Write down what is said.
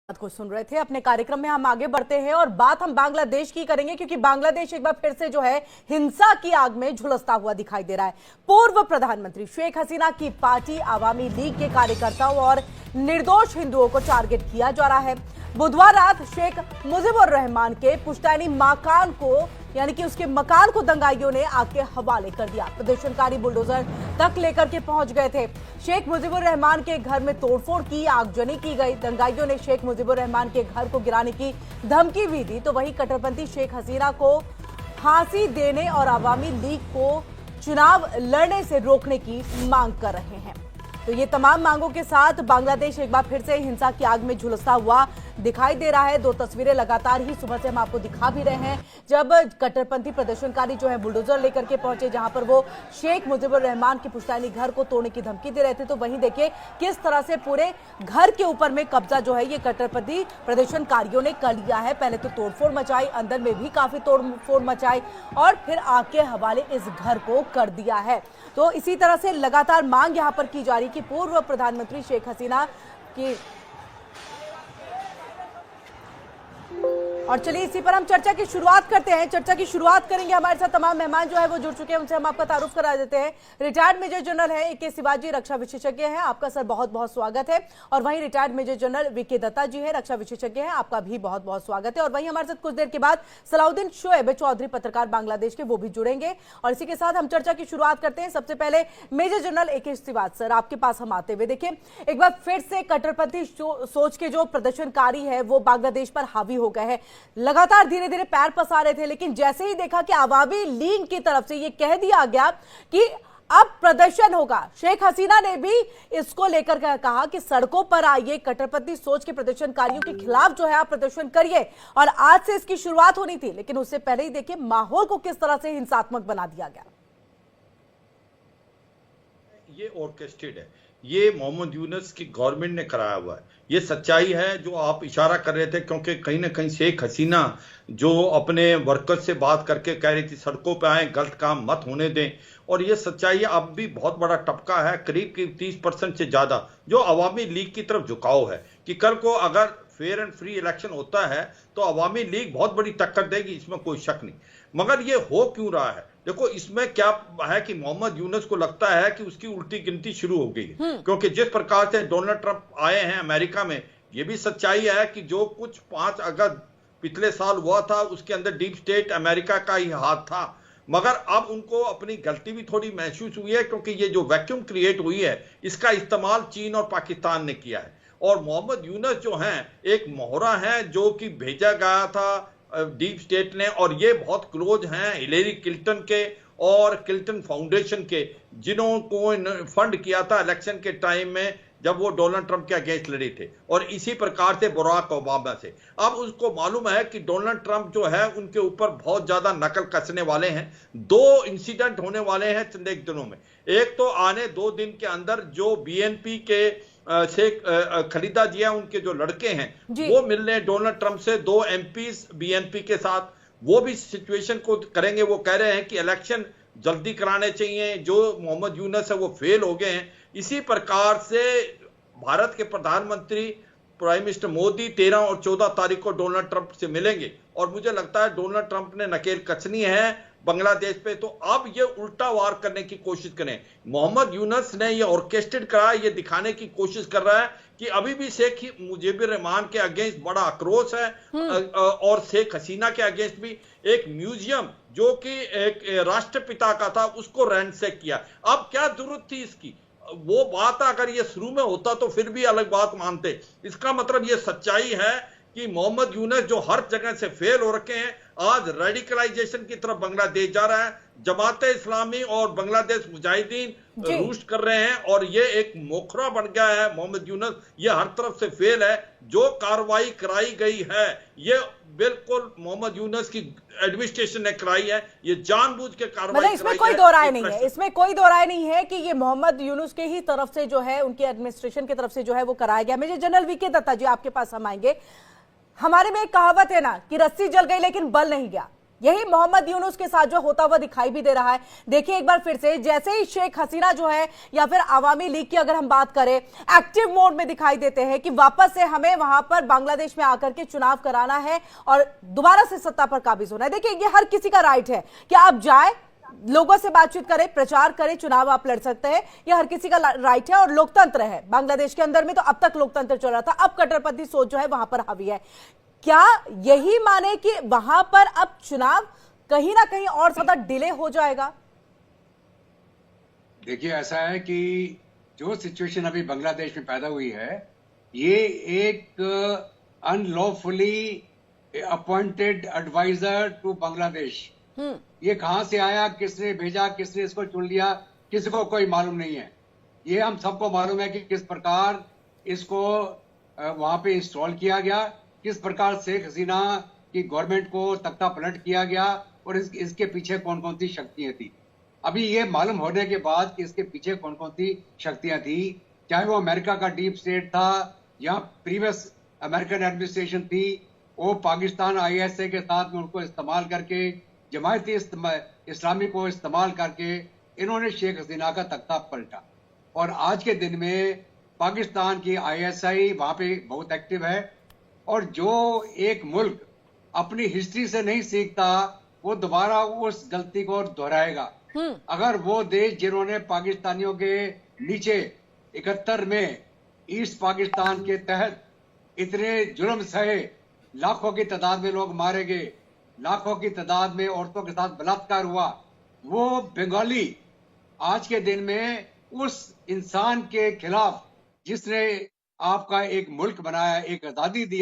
बात को सुन रहे थे। अपने कार्यक्रम में हम आगे बढ़ते हैं और बात हम बांग्लादेश की करेंगे, क्योंकि बांग्लादेश एक बार फिर से जो है हिंसा की आग में झुलसता हुआ दिखाई दे रहा है। पूर्व प्रधानमंत्री शेख हसीना की पार्टी आवामी लीग के कार्यकर्ताओं और निर्दोष हिंदुओं को टारगेट किया जा रहा है। बुधवार रात शेख मुजीबुर रहमान के पुश्तैनी मकान को यानी कि उसके मकान को दंगाइयों ने आग के हवाले कर दिया। प्रदर्शनकारी बुलडोजर तक लेकर के पहुंच गए थे। शेख मुजीबुर रहमान के घर में तोड़फोड़ की, आगजनी की गई। दंगाइयों ने शेख मुजीबुर रहमान के घर को गिराने की धमकी भी दी। तो वहीं कट्टरपंथी शेख हसीना को फांसी देने और आवामी लीग को चुनाव लड़ने से रोकने की मांग कर रहे हैं। तो ये तमाम मांगों के साथ बांग्लादेश एक बार फिर से हिंसा की आग में झुलसता हुआ दिखाई दे रहा है। दो तस्वीरें लगातार ही सुबह से हम आपको दिखा भी रहे हैं, जब कट्टरपंथी प्रदर्शनकारी जो है बुलडोजर लेकर के पहुंचे, जहां पर वो शेख मुजीबुर रहमान के पुश्तैनी घर को तोड़ने की धमकी दे रहे थे। तो वहीं देखिए किस तरह से पूरे घर के ऊपर में कब्जा जो है ये कट्टरपंथी प्रदर्शनकारियों ने कर लिया है। पहले तो तोड़फोड़ मचाई, अंदर में भी काफी तोड़फोड़ मचाई और फिर आग के हवाले इस घर को कर दिया है। तो इसी तरह से लगातार मांग यहां पर की जा रही कि पूर्व प्रधानमंत्री शेख हसीना की। और चलिए इसी पर हम चर्चा की शुरुआत करते हैं। चर्चा की शुरुआत करेंगे, हमारे साथ तमाम मेहमान जो है वो जुड़ चुके हैं, उनसे हम आपका तारुफ करा देते हैं। रिटायर्ड मेजर जनरल है AK शिवाजी, रक्षा विशेषज्ञ हैं, आपका सर बहुत बहुत स्वागत है। और वहीं retired major general VK Datta ji है, रक्षा विशेषज्ञ हैं, आपका भी बहुत बहुत स्वागत है। और वहीं हमारे साथ कुछ देर के बाद सलाउद्दीन शोएब चौधरी, पत्रकार बांग्लादेश के, वो भी जुड़ेंगे। और इसी के साथ हम चर्चा की शुरुआत करते हैं। सबसे पहले major general AK Shivaji sir, आपके पास हम आते हुए देखिए, एक बार फिर से कट्टरपंथी सोच के जो प्रदर्शनकारी है वो बांग्लादेश पर हावी हो गए हैं। लगातार धीरे धीरे पैर पसार रहे थे, लेकिन जैसे ही देखा कि आवामी लीग की तरफ से ये कह दिया गया कि अब प्रदर्शन होगा, शेख हसीना ने भी इसको लेकर कहा कि सड़कों पर आइए, कट्टरपंथी सोच के प्रदर्शनकारियों के खिलाफ जो है आप प्रदर्शन करिए। और आज से इसकी शुरुआत होनी थी, लेकिन उससे पहले ही देखिए माहौल को किस तरह से हिंसात्मक बना दिया गया। ये ऑर्केस्ट्रेटेड है, ये मोहम्मद यूनुस की गवर्नमेंट ने कराया हुआ है। ये सच्चाई है जो आप इशारा कर रहे थे, क्योंकि कहीं ना कहीं शेख हसीना जो अपने वर्कर्स से बात करके कह रही थी सड़कों पे आए, गलत काम मत होने दें। और ये सच्चाई अब भी बहुत बड़ा टपका है, करीब 30% से ज्यादा जो अवामी लीग की तरफ झुकाव है कि कल को अगर फेयर एंड फ्री इलेक्शन होता है तो अवामी लीग बहुत बड़ी टक्कर देगी, इसमें कोई शक नहीं। मगर ये हो क्यों रहा है? देखो इसमें क्या है कि मोहम्मद यूनुस को लगता है कि उसकी उल्टी गिनती शुरू हो गई है, क्योंकि जिस प्रकार से डोनाल्ड ट्रंप आए हैं अमेरिका में, ये भी सच्चाई है कि जो कुछ 5 अगस्त पिछले साल हुआ था उसके अंदर डीप स्टेट अमेरिका का ही हाथ था। मगर अब उनको अपनी गलती भी थोड़ी महसूस हुई है, क्योंकि ये जो वैक्यूम क्रिएट हुई है इसका इस्तेमाल चीन और पाकिस्तान ने किया है। और मोहम्मद यूनुस जो हैं एक मोहरा है जो कि भेजा गया था डीप स्टेट ने, और ये बहुत क्लोज हैं हिलेरी क्लिंटन के और क्लिंटन फाउंडेशन के, जिन्हों को फंड किया था इलेक्शन के टाइम में जब वो डोनाल्ड ट्रंप के अगेंस्ट लड़े थे, और इसी प्रकार से बराक ओबामा से। अब उसको मालूम है कि डोनाल्ड ट्रंप जो है उनके ऊपर बहुत ज्यादा नकल कसने वाले हैं। 2 इंसिडेंट होने वाले हैं चंद एक दिनों में। एक तो आने 2 दिन के अंदर जो BNP के शेख खलीदा जी हैं, उनके जो लड़के हैं वो मिलने डोनाल्ड ट्रंप से, 2 MPs BNP के साथ, वो भी सिचुएशन को करेंगे। वो कह रहे हैं कि इलेक्शन जल्दी कराने चाहिए, जो मोहम्मद यूनुस है वो फेल हो गए हैं। इसी प्रकार से भारत के प्रधानमंत्री प्राइम मिनिस्टर मोदी 13 और 14 तारीख को डोनाल्ड ट्रंप से मिलेंगे, और मुझे लगता है डोनाल्ड ट्रंप ने नकेल कसनी है बांग्लादेश पे। तो अब ये उल्टा वार करने की कोशिश करें। मोहम्मद यूनुस ने ये ऑर्केस्ट्रेट करा, ये दिखाने की कोशिश कर रहा है कि अभी भी शेख मुजीबुर रहमान के अगेंस्ट बड़ा आक्रोश है, और शेख हसीना के अगेंस्ट भी। एक म्यूजियम जो कि एक राष्ट्रपिता का था उसको रैंडसेक किया। अब क्या जरूरत थी इसकी? वो बात अगर ये शुरू में होता तो फिर भी अलग बात मानते। इसका मतलब ये सच्चाई है कि मोहम्मद यूनुस जो हर जगह से फेल हो रखे हैं, आज रेडिकलाइजेशन की तरफ बांग्लादेश जा रहा है। जमाते इस्लामी और बांग्लादेश मुजाहिदीन रूस्ट कर रहे हैं, और ये एक मोखरा बन गया है मोहम्मद यूनुस। ये हर तरफ से फेल है। जो कार्रवाई कराई गई है ये बिल्कुल मोहम्मद यूनुस की एडमिनिस्ट्रेशन ने कराई है, ये जानबूझ के कार्रवाई मतलब इसमें कोई दो राय नहीं है, इसमें कोई दो राय नहीं है कि ये मोहम्मद यूनुस के ही तरफ से जो है, उनकी एडमिनिस्ट्रेशन की तरफ से जो है वो कराया गया। मेजर जनरल VK दत्ता जी, आपके पास हम आएंगे। हमारे में एक कहावत है ना कि रस्सी जल गई लेकिन बल नहीं गया। यही मोहम्मद यूनुस के साथ जो होता हुआ दिखाई भी दे रहा है। देखिए एक बार फिर से, जैसे ही शेख हसीना जो है या फिर आवामी लीग की अगर हम बात करें, एक्टिव मोड में दिखाई देते हैं कि वापस से हमें वहां पर बांग्लादेश में आकर के चुनाव कराना है और दोबारा से सत्ता पर काबिज होना है। देखिए ये हर किसी का राइट है कि आप जाए, लोगों से बातचीत करें, प्रचार करें, चुनाव आप लड़ सकते हैं, यह हर किसी का राइट है और लोकतंत्र है। बांग्लादेश के अंदर में तो अब तक लोकतंत्र चल रहा था, अब कट्टरपंथी सोच जो है वहां पर हावी है। क्या यही माने कि वहां पर अब चुनाव कहीं ना कहीं और ज्यादा डिले हो जाएगा? देखिए ऐसा है कि जो सिचुएशन अभी बांग्लादेश में पैदा हुई है, ये एक unlawfully appointed adviser to Bangladesh, ये कहां से आया, किसने भेजा, किसने इसको चुन लिया, किसी को कोई मालूम नहीं है। ये हम सबको मालूम है कि किस प्रकार इसको वहां पे इंस्टॉल किया गया, किस प्रकार शेख हसीना की गवर्नमेंट को तख्ता पलट किया गया और इसके पीछे कौन कौन सी शक्तियां थी। अभी ये मालूम होने के बाद कि इसके पीछे कौन कौन सी शक्तियां थी, चाहे वो अमेरिका का डीप स्टेट था या प्रीवियस अमेरिकन एडमिनिस्ट्रेशन थी, वो पाकिस्तान आईएसए के साथ में उनको इस्तेमाल करके, जमायती इस्लामी को इस्तेमाल करके इन्होंने शेख हसीना का तख्ता पलटा। और आज के दिन में पाकिस्तान की आईएसआई वहां पे बहुत एक्टिव है और जो एक मुल्क अपनी हिस्ट्री से नहीं सीखता वो दोबारा उस गलती को दोहराएगा। अगर वो देश जिन्होंने पाकिस्तानियों के नीचे 71 में ईस्ट पाकिस्तान के तहत इतने जुल्म सहे, लाखों की तादाद में लोग मारे गए, लाखों की तादाद में औरतों के साथ बलात्कार हुआ, वो बंगाली आज के दिन में उस इंसान के खिलाफ जिसने आपका एक मुल्क बनाया, एक आजादी दी